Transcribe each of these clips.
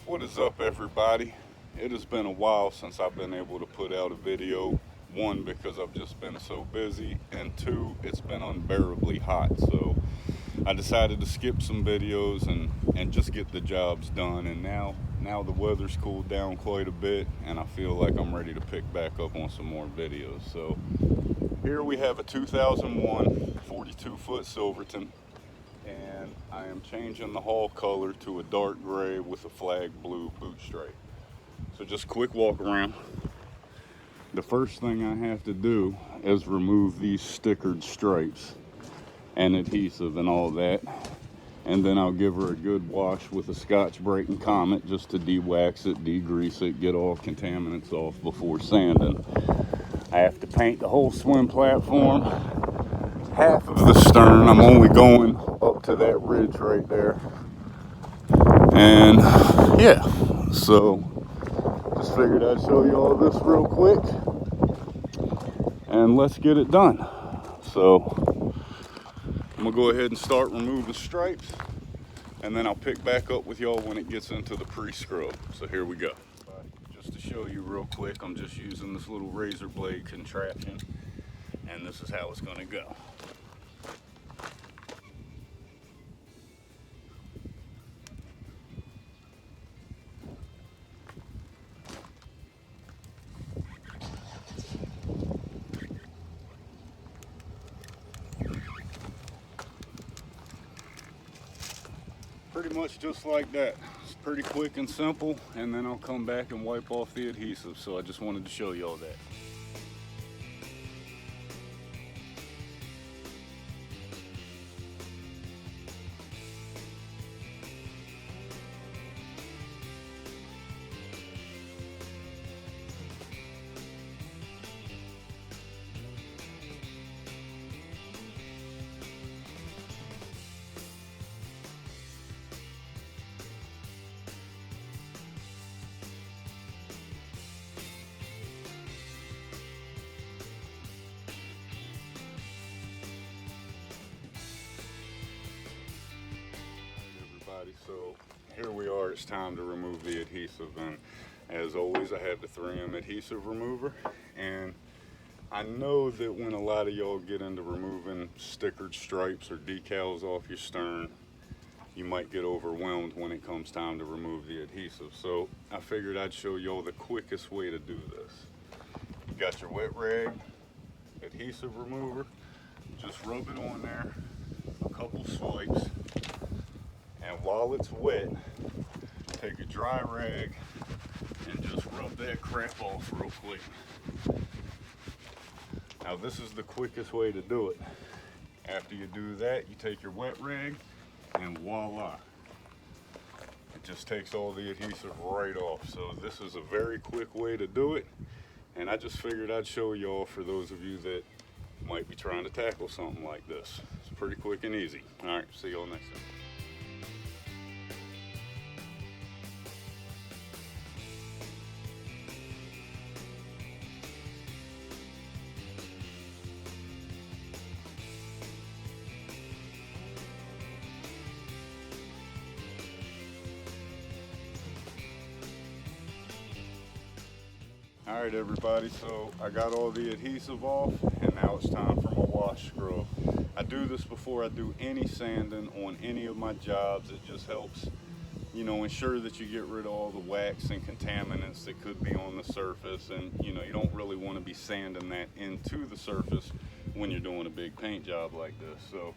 What is up, everybody? It has been a while since I've been able to put out a video. One, because I've just been so busy, and two, it's been unbearably hot, so I decided to skip some videos and just get the jobs done. And now the weather's cooled down quite a bit, and I feel like I'm ready to pick back up on some more videos. So here we have a 2001 42-foot Silverton, and I am changing the hull color to a dark gray with a flag blue boot stripe. So just quick walk around. The first thing I have to do is remove these stickered stripes and adhesive and all that, and then I'll give her a good wash with a Scotch-Brite and Comet just to de-wax it, de-grease it, get all contaminants off before sanding. I have to paint the whole swim platform, half of the stern. I'm only going up to that ridge right there, and yeah, so just figured I'd show you all this real quick and let's get it done. So I'm gonna go ahead and start removing stripes, and then I'll pick back up with y'all when it gets into the pre-scrub. So here we go. Just to show you real quick, I'm just using this little razor blade contraption, and this is how it's gonna go. Pretty much just like that. It's pretty quick and simple, and then I'll come back and wipe off the adhesive. So I just wanted to show you all that. So here we are, it's time to remove the adhesive, and as always I have the 3M adhesive remover. And I know that when a lot of y'all get into removing stickered stripes or decals off your stern, you might get overwhelmed when it comes time to remove the adhesive. So I figured I'd show y'all the quickest way to do this. You got your wet rag, adhesive remover, just rub it on there, a couple swipes. And while it's wet, take a dry rag and just rub that crap off real quick. Now this is the quickest way to do it. After you do that, you take your wet rag and voila. It just takes all the adhesive right off. So this is a very quick way to do it. And I just figured I'd show y'all for those of you that might be trying to tackle something like this. It's pretty quick and easy. All right, see y'all next time. All right, everybody, so I got all the adhesive off, and now it's time for my wash scrub. I do this before I do any sanding on any of my jobs. It just helps, you know, ensure that you get rid of all the wax and contaminants that could be on the surface, and you know, you don't really want to be sanding that into the surface when you're doing a big paint job like this. So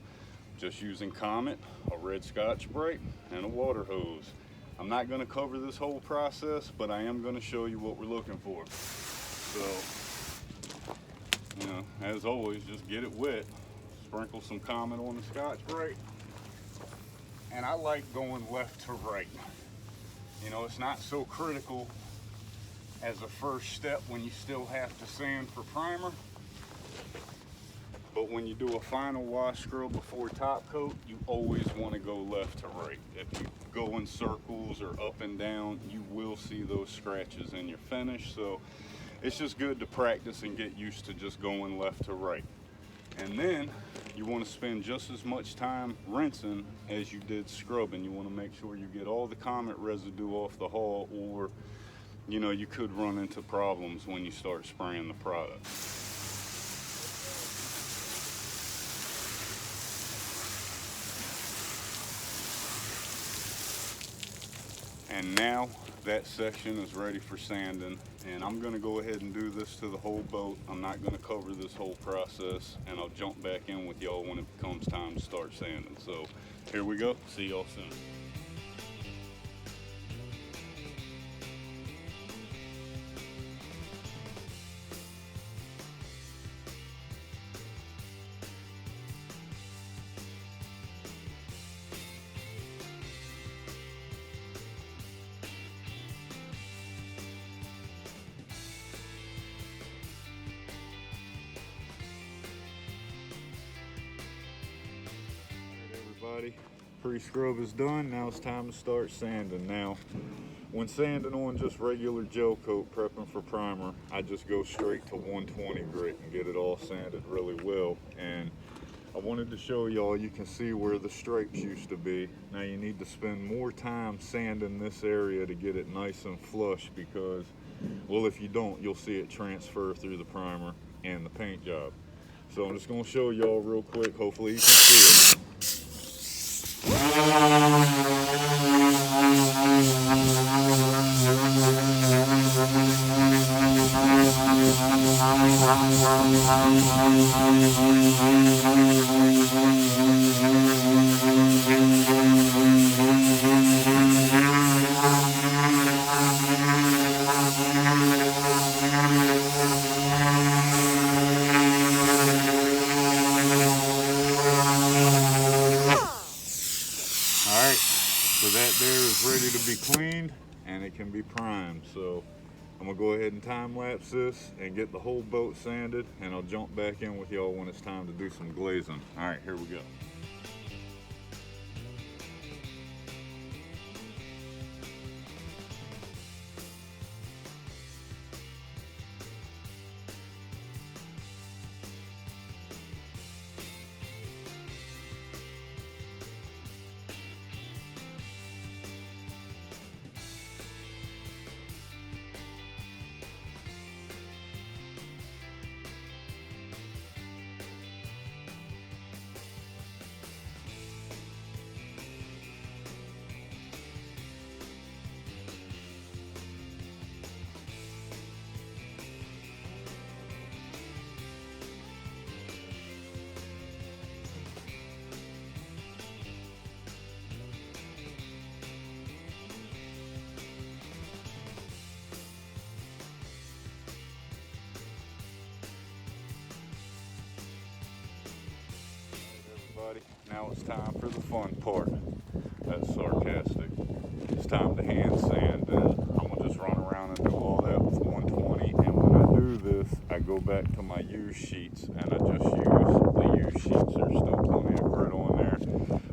just using Comet, a red Scotch-Brite, and a water hose. I'm not going to cover this whole process, but I am going to show you what we're looking for. So, you know, as always, just get it wet. Sprinkle some Comet on the Scotch-Brite. And I like going left to right. You know, it's not so critical as a first step when you still have to sand for primer. But when you do a final wash scrub before top coat, you always want to go left to right. If you go in circles or up and down, you will see those scratches in your finish. So it's just good to practice and get used to just going left to right. And then you want to spend just as much time rinsing as you did scrubbing. You want to make sure you get all the comet residue off the hull, or you know, you could run into problems when you start spraying the product. And now that section is ready for sanding, and I'm going to go ahead and do this to the whole boat. I'm not going to cover this whole process, and I'll jump back in with y'all when it comes time to start sanding. So here we go. See y'all soon. Everybody, pre-scrub is done. Now it's time to start sanding. Now, when sanding on just regular gel coat, prepping for primer, I just go straight to 120 grit and get it all sanded really well. And I wanted to show y'all, you can see where the stripes used to be. Now you need to spend more time sanding this area to get it nice and flush, because, well, if you don't, you'll see it transfer through the primer and the paint job. So I'm just gonna show y'all real quick. Hopefully you can see it. Alright, so that there is ready to be cleaned and it can be primed. So I'm gonna go ahead and time lapse this and get the whole boat sanded, and I'll jump back in with y'all when it's time to do some glazing. Alright, here we go. Now it's time for the fun part. That's sarcastic. It's time to hand sand, and I'm gonna just run around and do all that with 120. And when I do this, I go back to my used sheets, and I just use the used sheets. There's still plenty of grit on there.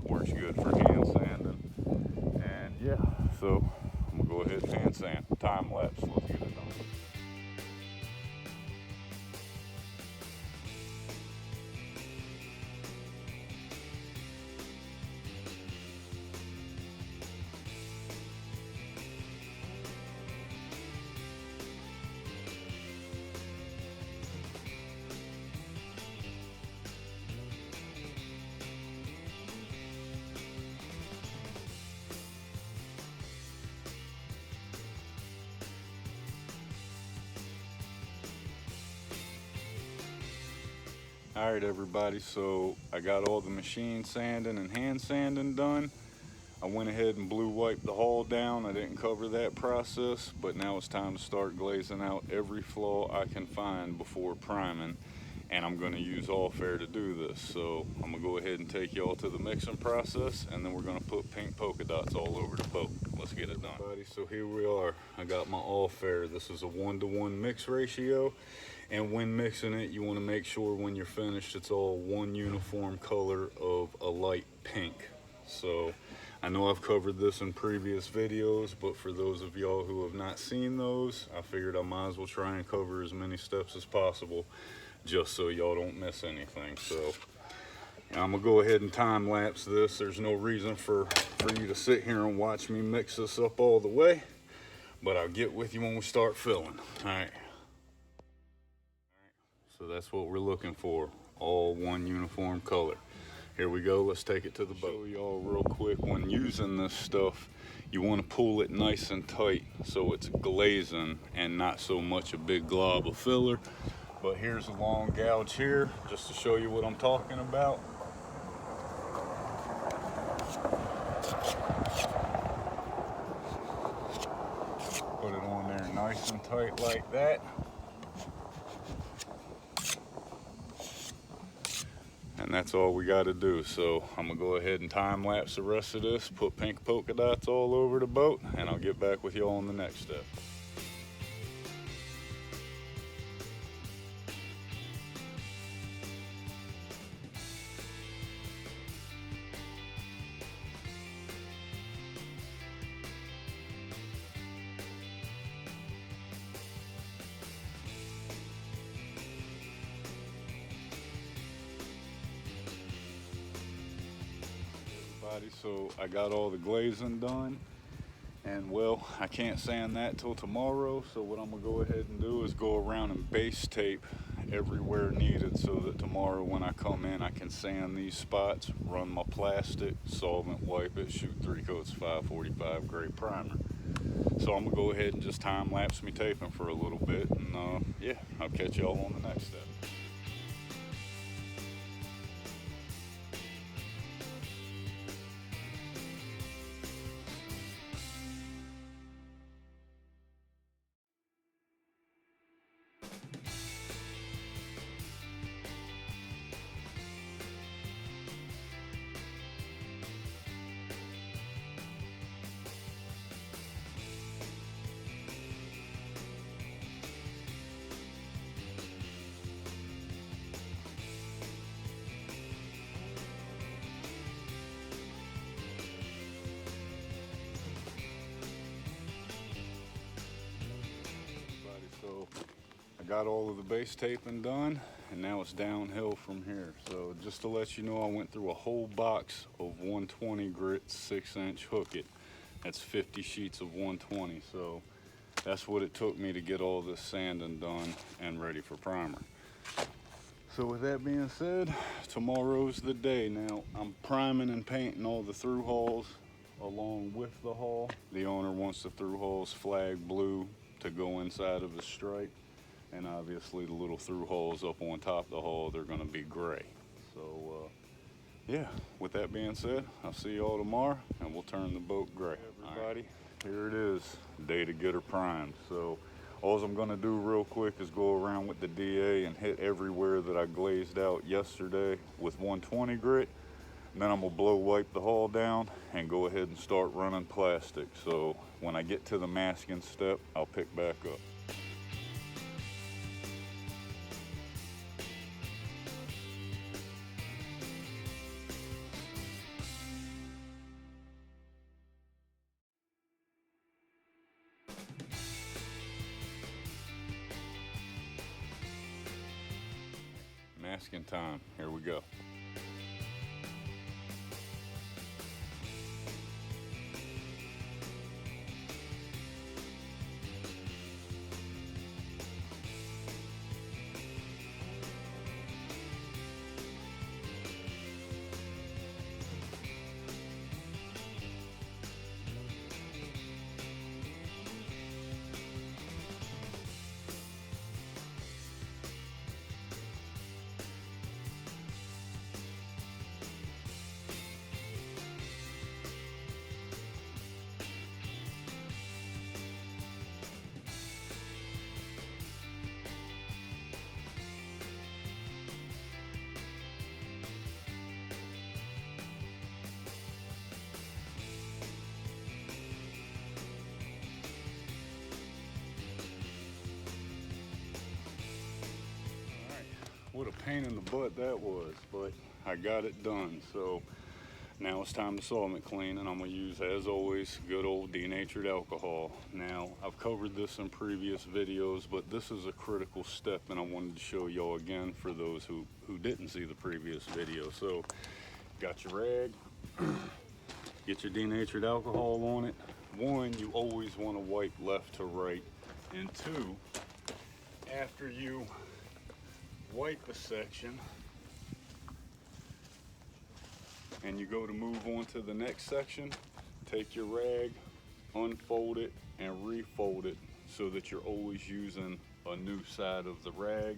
Works good for hand sanding. And yeah, so I'm gonna go ahead and hand sand. Time lapse. Let's get it done. Alright everybody, so I got all the machine sanding and hand sanding done. I went ahead and blue wiped the hull down. I didn't cover that process, but now it's time to start glazing out every flaw I can find before priming. And I'm going to use All Fair to do this. So I'm going to go ahead and take y'all to the mixing process, and then we're going to put pink polka dots all over the boat. Let's get it done. Everybody, so here we are. I got my All Fair. This is a 1-to-1 mix ratio. And when mixing it, you want to make sure when you're finished, it's all one uniform color of a light pink. So I know I've covered this in previous videos, but for those of y'all who have not seen those, I figured I might as well try and cover as many steps as possible just so y'all don't miss anything. So I'm gonna go ahead and time lapse this. There's no reason for you to sit here and watch me mix this up all the way, but I'll get with you when we start filling. All right. So that's what we're looking for, all one uniform color. Here we go, let's take it to the boat. Show y'all real quick, when using this stuff, you want to pull it nice and tight so it's glazing and not so much a big glob of filler. But here's a long gouge here, just to show you what I'm talking about. Put it on there nice and tight like that. And that's all we got to do. So I'm gonna go ahead and time lapse the rest of this, put pink polka dots all over the boat, and I'll get back with y'all on the next step. So I got all the glazing done, and well, I can't sand that till tomorrow. So what I'm gonna go ahead and do is go around and base tape everywhere needed, so that tomorrow when I come in, I can sand these spots, run my plastic, solvent wipe it, shoot 3 coats 545 grade primer. So I'm gonna go ahead and just time lapse me taping for a little bit, and yeah, I'll catch y'all on the next step. So I got all of the base taping done, and now it's downhill from here. So just to let you know, I went through a whole box of 120 grit 6-inch hook it. That's 50 sheets of 120. So that's what it took me to get all this sanding done and ready for primer. So with that being said, tomorrow's the day. Now I'm priming and painting all the through holes along with the hull. The owner wants the through holes flag blue to go inside of the stripe, and obviously the little through holes up on top of the hull, they're going to be gray. So yeah, with that being said, I'll see y'all tomorrow, and we'll turn the boat gray. Everybody, here it is, day to get her primed. So all I'm going to do real quick is go around with the DA and hit everywhere that I glazed out yesterday with 120 grit. And then I'm gonna blow wipe the hull down and go ahead and start running plastic. So when I get to the masking step, I'll pick back up. Masking time, here we go. What a pain in the butt that was, but I got it done. So Now it's time to solvent clean, and I'm going to use, as always, good old denatured alcohol. Now, I've covered this in previous videos, but this is a critical step, and I wanted to show y'all again for those who didn't see the previous video. So, got your rag, get your denatured alcohol on it. One, you always want to wipe left to right, and two, after you wipe a section, and you go to move on to the next section, take your rag, unfold it, and refold it so that you're always using a new side of the rag.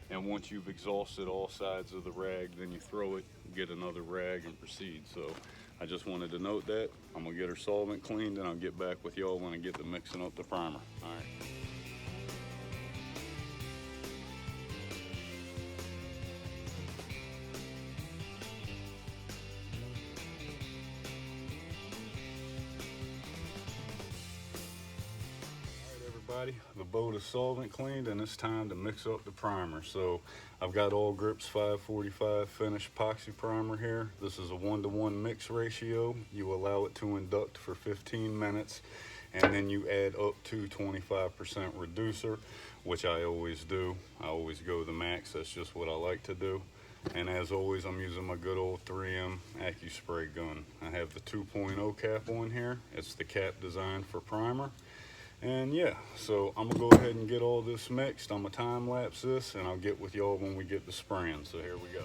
And once you've exhausted all sides of the rag, then you throw it, get another rag, and proceed. So I just wanted to note that. I'm gonna get her solvent cleaned, and I'll get back with y'all when I get to mixing up the primer. All right. The boat is solvent cleaned, and it's time to mix up the primer. So I've got AWLGRIPS 545 finished epoxy primer here. This is a 1-to-1 mix ratio. You allow it to induct for 15 minutes, and then you add up to 25% reducer, which I always do. I always go the max. That's just what I like to do. And as always, I'm using my good old 3M AccuSpray gun. I have the 2.0 cap on here. It's the cap designed for primer. And yeah, so I'm gonna go ahead and get all this mixed. I'm gonna time lapse this, and I'll get with y'all when we get to spraying. So here we go.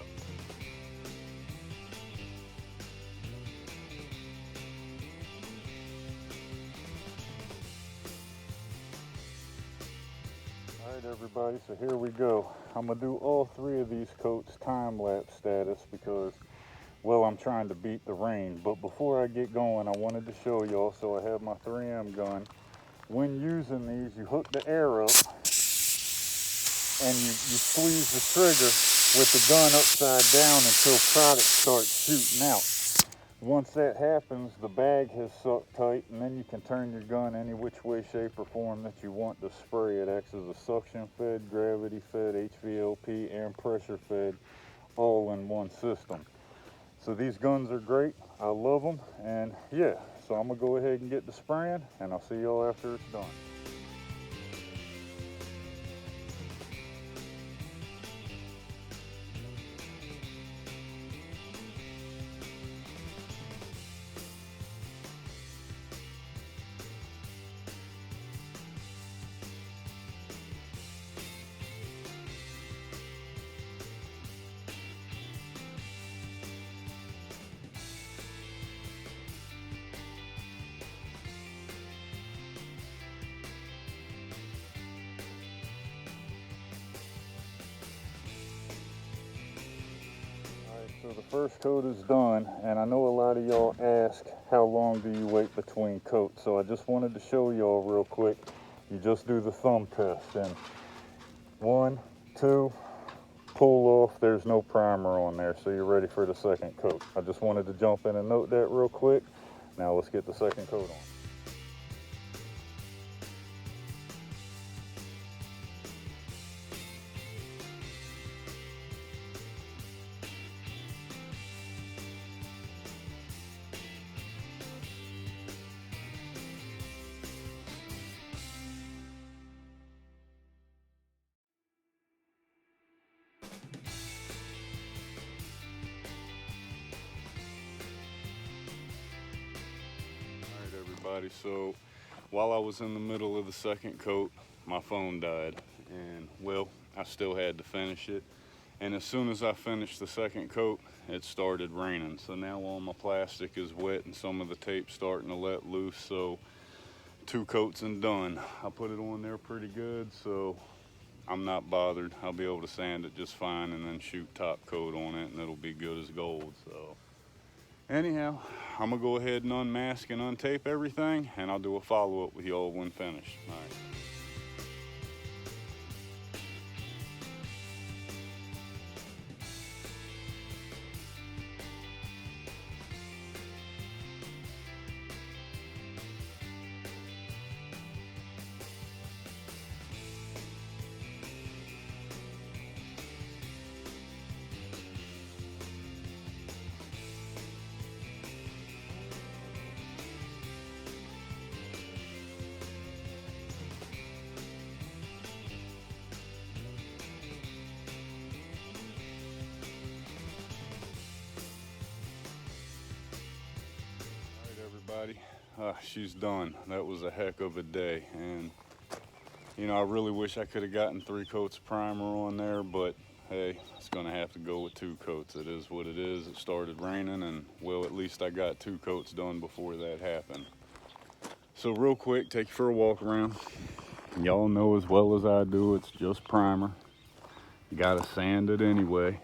All right, everybody, so here we go. I'm gonna do all 3 of these coats time lapse status because, well, I'm trying to beat the rain. But before I get going, I wanted to show y'all, so I have my 3M gun. When using these, you hook the air up and you squeeze the trigger with the gun upside down until product starts shooting out. Once that happens, the bag has sucked tight, and then you can turn your gun any which way, shape, or form that you want to spray. It acts as a suction fed, gravity fed, HVLP, and pressure fed, all in one system. So these guns are great. I love them, and yeah. So I'm gonna go ahead and get to spraying, and I'll see y'all after it's done. So the first coat is done, and I know a lot of y'all ask how long do you wait between coats. So I just wanted to show y'all real quick. You just do the thumb test, and 1, 2, pull off. There's no primer on there, so you're ready for the second coat. I just wanted to jump in and note that real quick. Now let's get the second coat on. So while I was in the middle of the second coat, my phone died, and well, I still had to finish it. And as soon as I finished the second coat, it started raining. So now all my plastic is wet and some of the tape's starting to let loose. So 2 coats and done. I put it on there pretty good, so I'm not bothered. I'll be able to sand it just fine and then shoot top coat on it, and it'll be good as gold. So anyhow, I'm gonna go ahead and unmask and untape everything, and I'll do a follow-up with y'all when finished. All right. everybody. She's done. That was a heck of a day, and you know, I really wish I could have gotten 3 coats of primer on there, but hey, it's gonna have to go with 2 coats. It is what it is. It started raining, and well, at least I got 2 coats done before that happened. So real quick, take you for a walk around. Y'all know as well as I do, it's just primer. You gotta sand it anyway.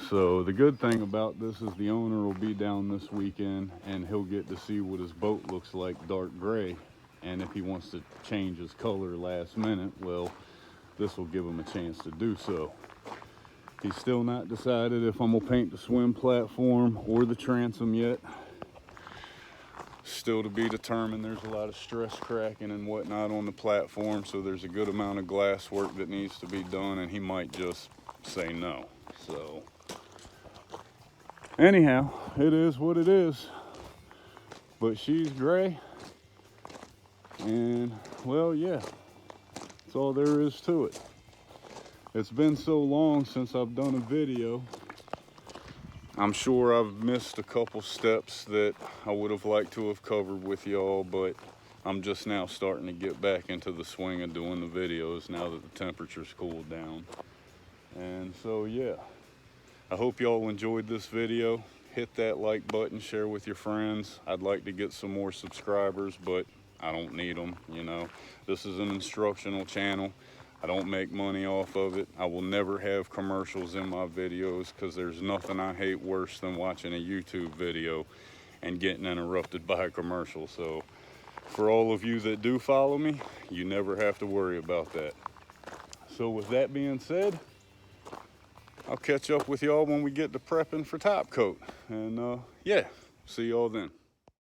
So the good thing about this is the owner will be down this weekend, and he'll get to see what his boat looks like dark gray. And if he wants to change his color last minute, well, this will give him a chance to do so. He's still not decided if I'm gonna paint the swim platform or the transom yet. Still to be determined. There's a lot of stress cracking and whatnot on the platform, so there's a good amount of glass work that needs to be done, and he might just say no. So anyhow, it is what it is. But she's gray, and well, yeah, that's all there is to it. It's been so long since I've done a video. I'm sure I've missed a couple steps that I would have liked to have covered with y'all, but I'm just now starting to get back into the swing of doing the videos now that the temperature's cooled down. And so yeah, I hope y'all enjoyed this video. Hit that like button, share with your friends. I'd like to get some more subscribers, but I don't need them, you know. This is an instructional channel. I don't make money off of it. I will never have commercials in my videos, because there's nothing I hate worse than watching a YouTube video and getting interrupted by a commercial. So for all of you that do follow me, you never have to worry about that. So with that being said, I'll catch up with y'all when we get to prepping for top coat. And yeah, see y'all then.